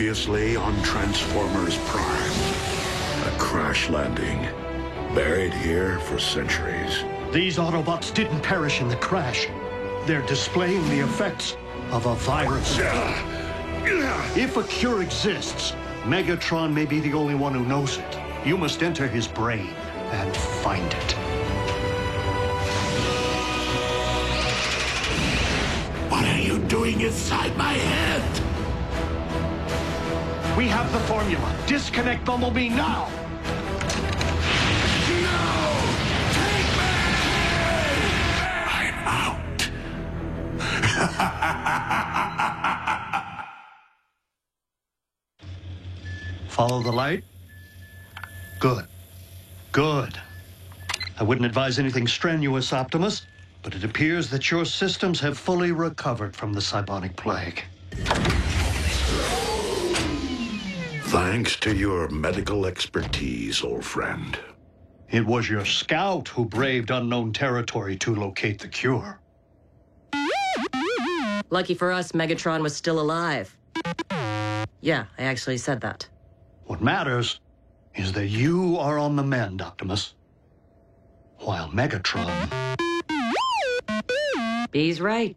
Previously on Transformers Prime. A crash landing. Buried here for centuries. These Autobots didn't perish in the crash. They're displaying the effects of a virus. If a cure exists, Megatron may be the only one who knows it. You must enter his brain and find it. What are you doing inside my head? We have the formula. Disconnect Bumblebee now! No! Take me! I'm out. Follow the light? Good. Good. I wouldn't advise anything strenuous, Optimus, but it appears that your systems have fully recovered from the Cybonic Plague. Thanks to your medical expertise, old friend. It was your scout who braved unknown territory to locate the cure. Lucky for us, Megatron was still alive. Yeah, I actually said that. What matters is that you are on the mend, Optimus. While Megatron... B's right.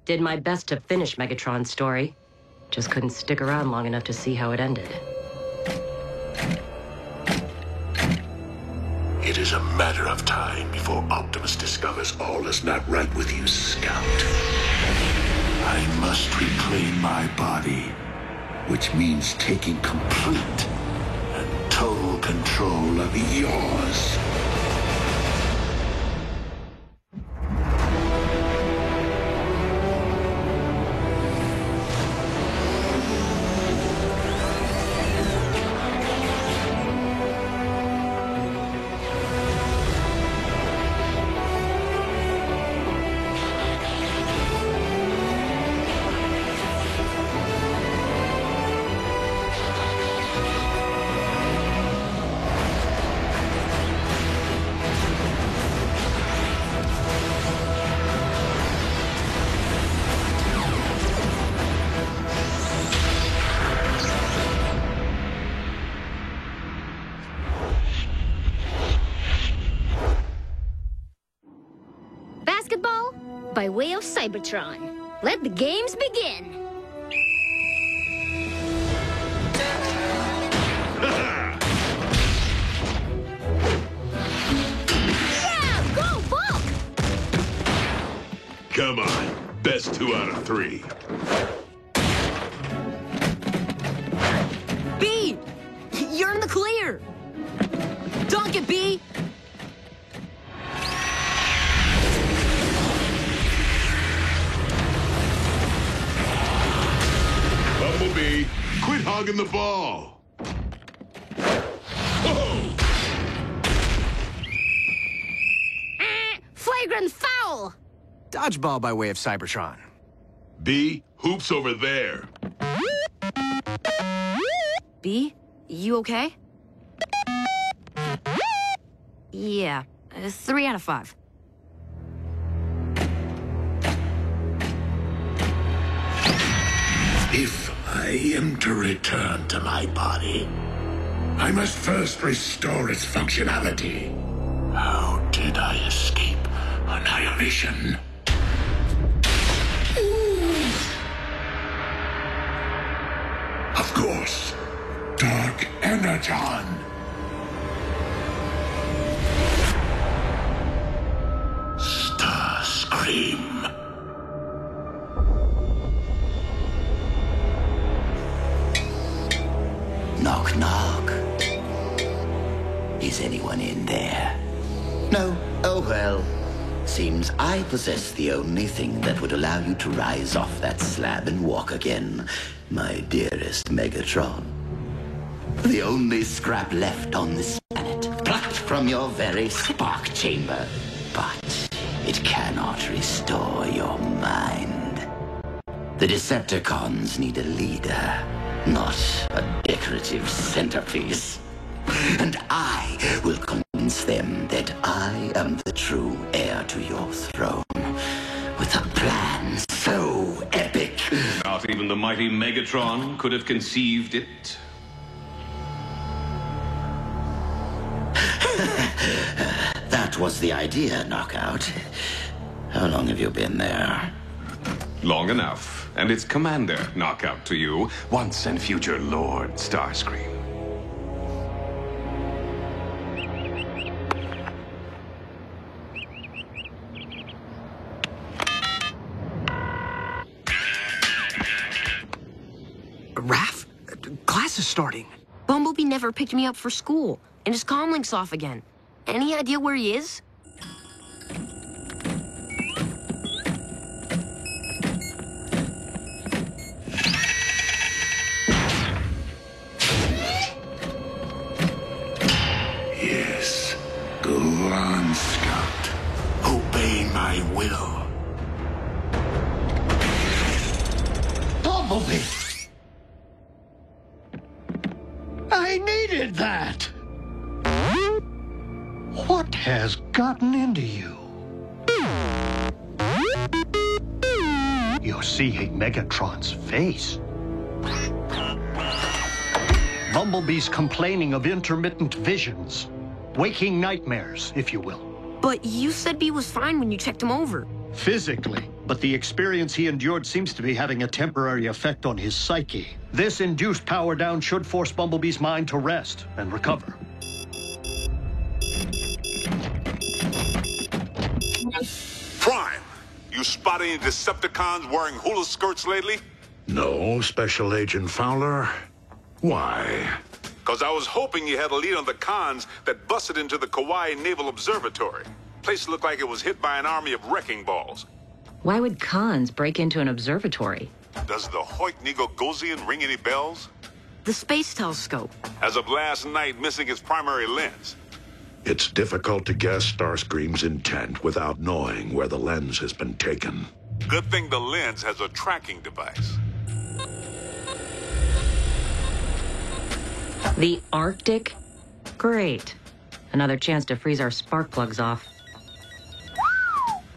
Did my best to finish Megatron's story. Just couldn't stick around long enough to see how it ended. It is a matter of time before Optimus discovers all is not right with you, Scout. I must reclaim my body, which means taking complete and total control of yours. By way of Cybertron. Let the games begin. Yeah, go Bulk! Come on, best 2 out of 3. B! You're in the clear! Dunk it, B! Bumblebee, quit hogging the ball. Whoa! Flagrant foul! Dodgeball by way of Cybertron. B, hoops over there. B, you okay? Yeah, 3 out of 5. If I am to return to my body, I must first restore its functionality. How did I escape annihilation? Of course, Dark Energon. Starscream. Knock, knock. Is anyone in there? No? Oh, well. Seems I possess the only thing that would allow you to rise off that slab and walk again, my dearest Megatron. The only scrap left on this planet, plucked from your very spark chamber. But it cannot restore your mind. The Decepticons need a leader, not a decorative centerpiece. And I will convince them that I am the true heir to your throne, with a plan so epic. Now Not even the mighty Megatron could have conceived it. That was the idea, Knockout. How long have you been there? Long enough. And it's Commander Knockout to you, once and future Lord Starscream. Raph? Class is starting. Bumblebee never picked me up for school, and his comlink's off again. Any idea where he is? Yes. Go on, Scout. Obey my will. Bumblebee! I needed that! What has gotten into you? You're seeing Megatron's face. Bumblebee's complaining of intermittent visions. Waking nightmares, if you will. But you said B was fine when you checked him over. Physically, but the experience he endured seems to be having a temporary effect on his psyche. This induced power down should force Bumblebee's mind to rest and recover. Prime, you spot any Decepticons wearing hula skirts lately? No, Special Agent Fowler. Why? Because I was hoping you had a lead on the cons that busted into the Kauai Naval Observatory. Place looked like it was hit by an army of wrecking balls. Why would cons break into an observatory? Does the Hoyt-Nigo-Gosian ring any bells? The space telescope. As of last night, missing its primary lens. It's difficult to guess Starscream's intent without knowing where the lens has been taken. Good thing the lens has a tracking device. The Arctic? Great. Another chance to freeze our spark plugs off.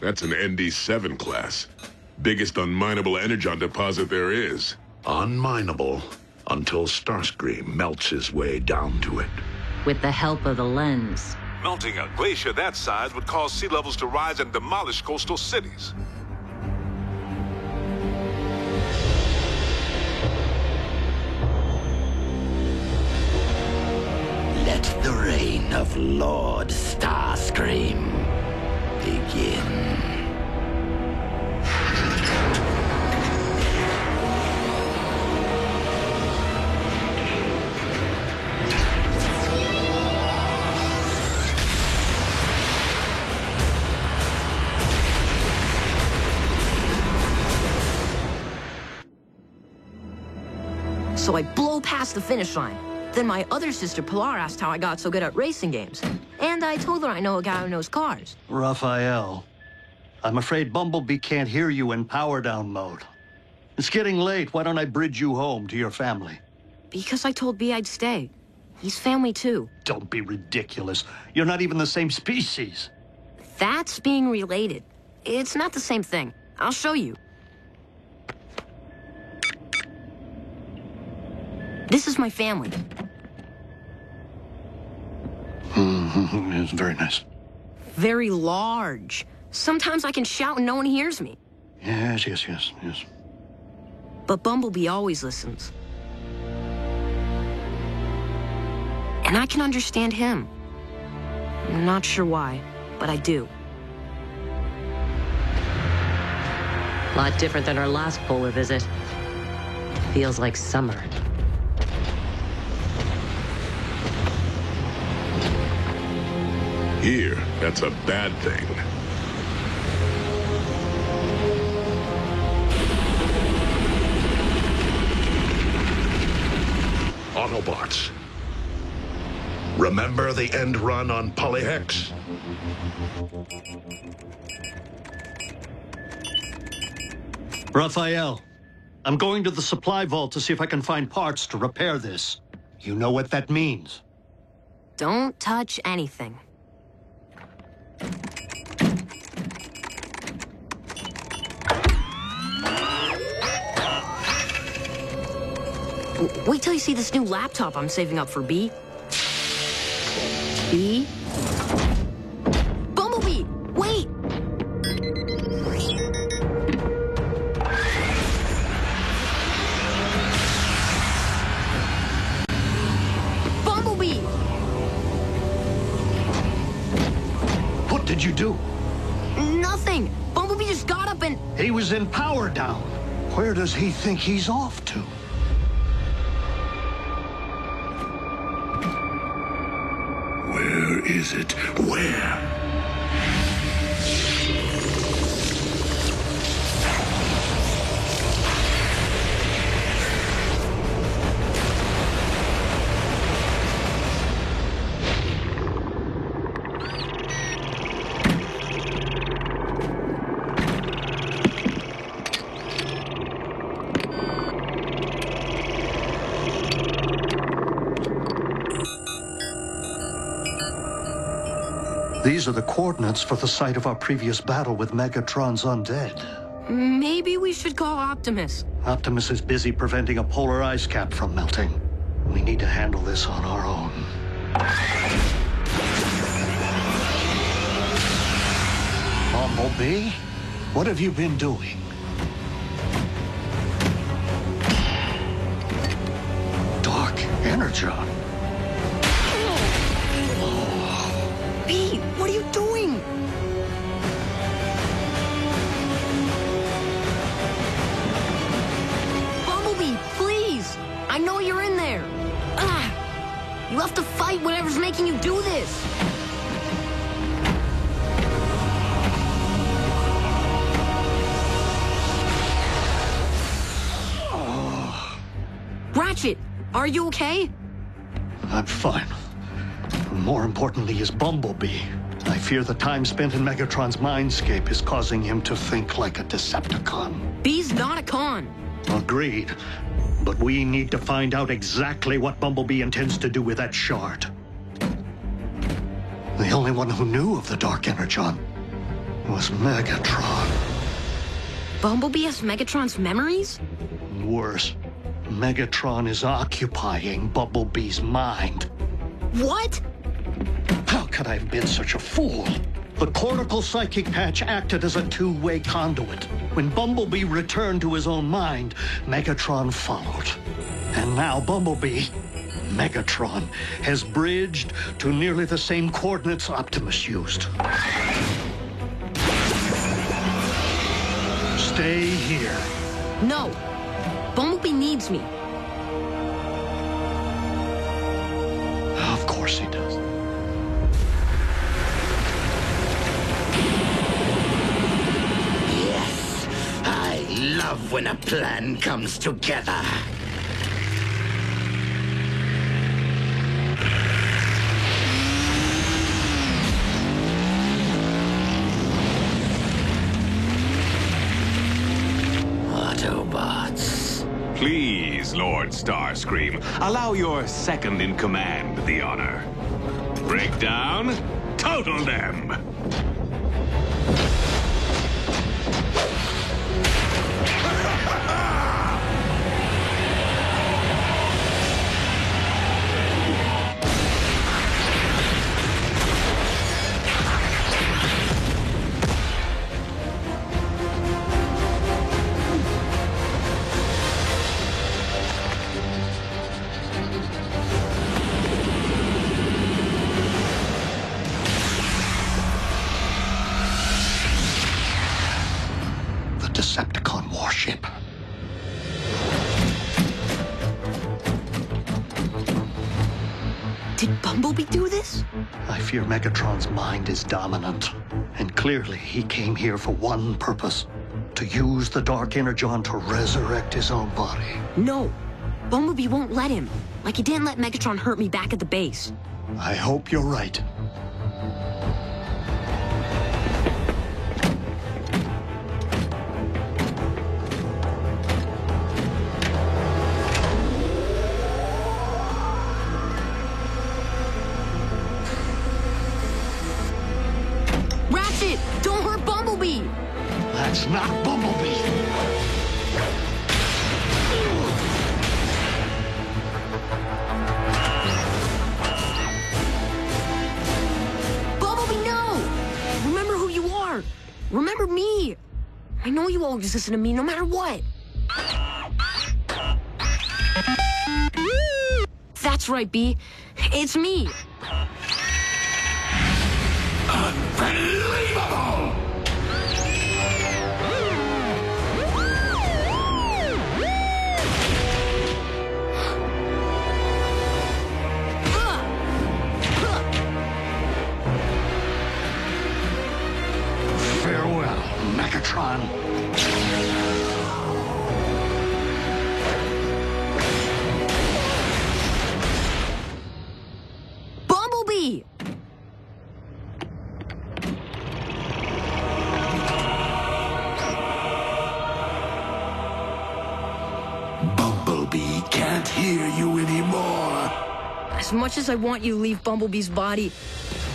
That's an ND7 class. Biggest unminable energon deposit there is. Unminable until Starscream melts his way down to it. With the help of the lens. Melting a glacier that size would cause sea levels to rise and demolish coastal cities. Let the reign of Lord Starscream begin. So I blow past the finish line. Then my other sister, Pilar, asked how I got so good at racing games. And I told her I know a guy who knows cars. Raphael, I'm afraid Bumblebee can't hear you in power down mode. It's getting late. Why don't I bridge you home to your family? Because I told B I'd stay. He's family, too. Don't be ridiculous. You're not even the same species. That's being related. It's not the same thing. I'll show you. This is my family. It's very nice. Very large. Sometimes I can shout and no one hears me. Yes. But Bumblebee always listens. And I can understand him. I'm not sure why, but I do. Lot different than our last polar visit. Feels like summer. Here, that's a bad thing. Autobots. Remember the end run on Polyhex? Raphael, I'm going to the supply vault to see if I can find parts to repair this. You know what that means. Don't touch anything. Wait till you see this new laptop I'm saving up for B. B? Bumblebee! Wait! Bumblebee! What did you do? Nothing! Bumblebee just got up and... He was in power down. Where does he think he's off to? Where is it? Where? These are the coordinates for the site of our previous battle with Megatron's undead. Maybe we should call Optimus. Optimus is busy preventing a polar ice cap from melting. We need to handle this on our own. Bumblebee, what have you been doing? Dark Energon. B, what are you doing? Bumblebee, please! I know you're in there. You have to fight whatever's making you do this. Ratchet, are you okay? I'm fine. More importantly is Bumblebee. I fear the time spent in Megatron's mindscape is causing him to think like a Decepticon. B's not a con. Agreed. But we need to find out exactly what Bumblebee intends to do with that shard. The only one who knew of the Dark Energon was Megatron. Bumblebee has Megatron's memories? Worse, Megatron is occupying Bumblebee's mind. What? How could I have been such a fool? The cortical psychic patch acted as a two-way conduit. When Bumblebee returned to his own mind, Megatron followed. And now Bumblebee, Megatron, has bridged to nearly the same coordinates Optimus used. Stay here. No. Bumblebee needs me. Of course he does. Yes, I love when a plan comes together. Autobots. Please, Lord Starscream, allow your second-in-command the honor. Break down, total them! Decepticon warship. Did Bumblebee do this? I fear Megatron's mind is dominant. And clearly he came here for one purpose. To use the Dark Energon to resurrect his own body. No. Bumblebee won't let him. Like he didn't let Megatron hurt me back at the base. I hope you're right. Don't hurt Bumblebee! That's not Bumblebee! Remember me. I know you always listen to me, no matter what. That's right, B. It's me. Unbelievable! Farewell, Megatron. Bumblebee! Bumblebee can't hear you anymore. As much as I want you to leave Bumblebee's body,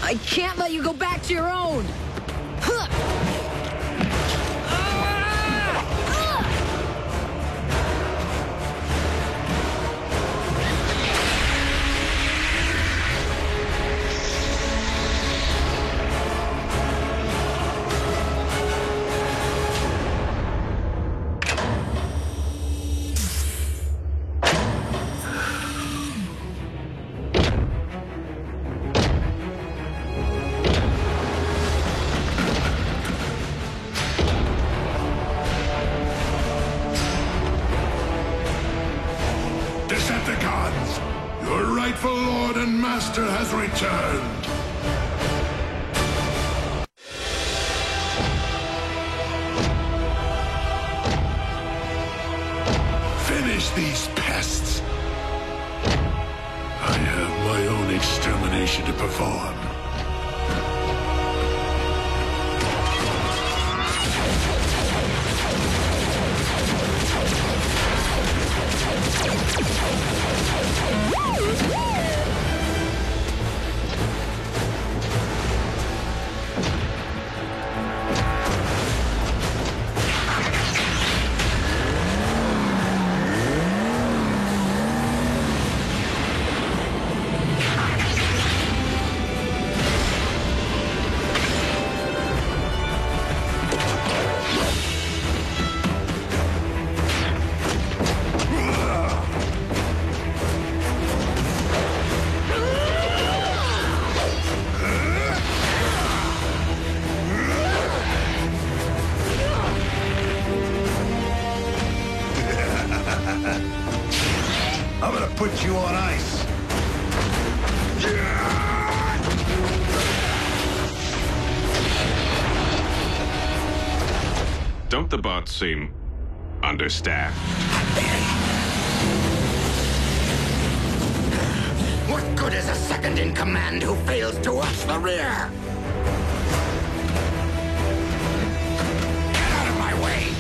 I can't let you go back to your own! Huh. Decepticons, your rightful lord and master has returned. Finish these pests. I have my own extermination to perform. I'm gonna put you on ice. Don't the bots seem understaffed? What good is a second in command who fails to watch the rear? Get out of my way!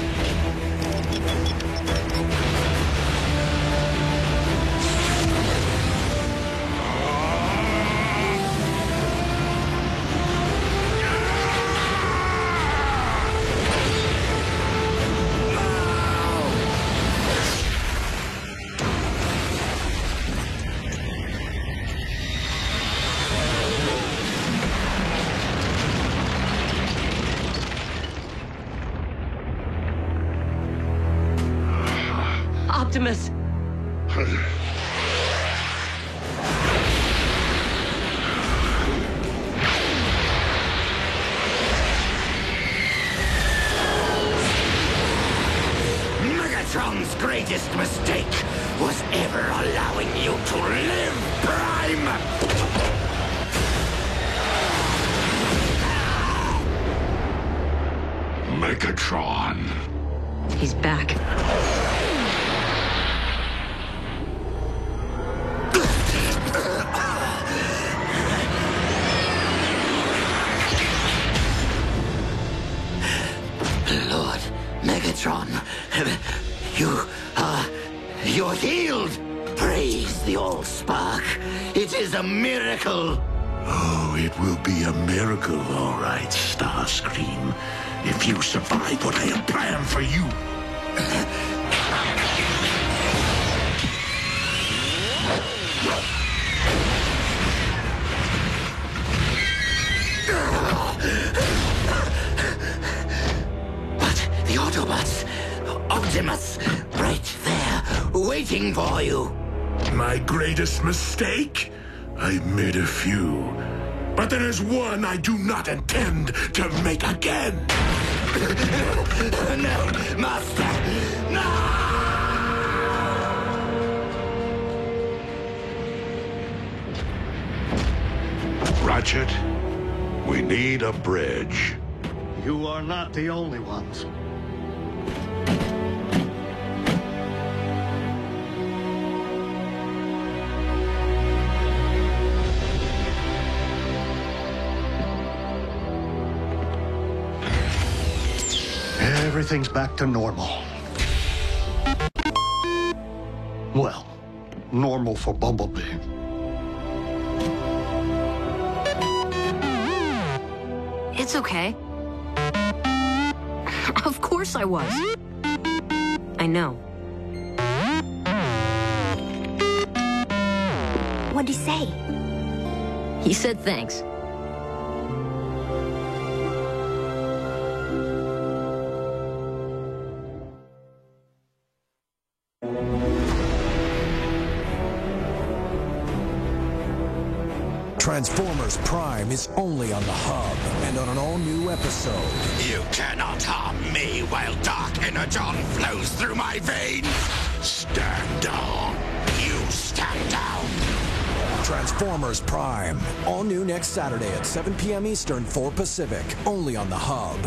Optimus! Megatron's greatest mistake was ever allowing you to live, Prime! Megatron. He's back. Lord Megatron, you're healed! Praise the Allspark. It is a miracle. Oh, it will be a miracle, all right, Starscream. If you survive what I have planned for you. waiting for you. My greatest mistake? I've made a few. But there is one I do not intend to make again. No, Master! No! Ratchet, we need a bridge. You are not the only ones. Everything's back to normal. Well, normal for Bumblebee. It's okay. Of course I was. I know. What'd he say? He said thanks. Transformers Prime is only on the Hub and on an all-new episode. You cannot harm me while dark energon flows through my veins. Stand down. You stand down. Transformers Prime, all new next Saturday at 7 p.m. Eastern, 4 Pacific, only on the Hub.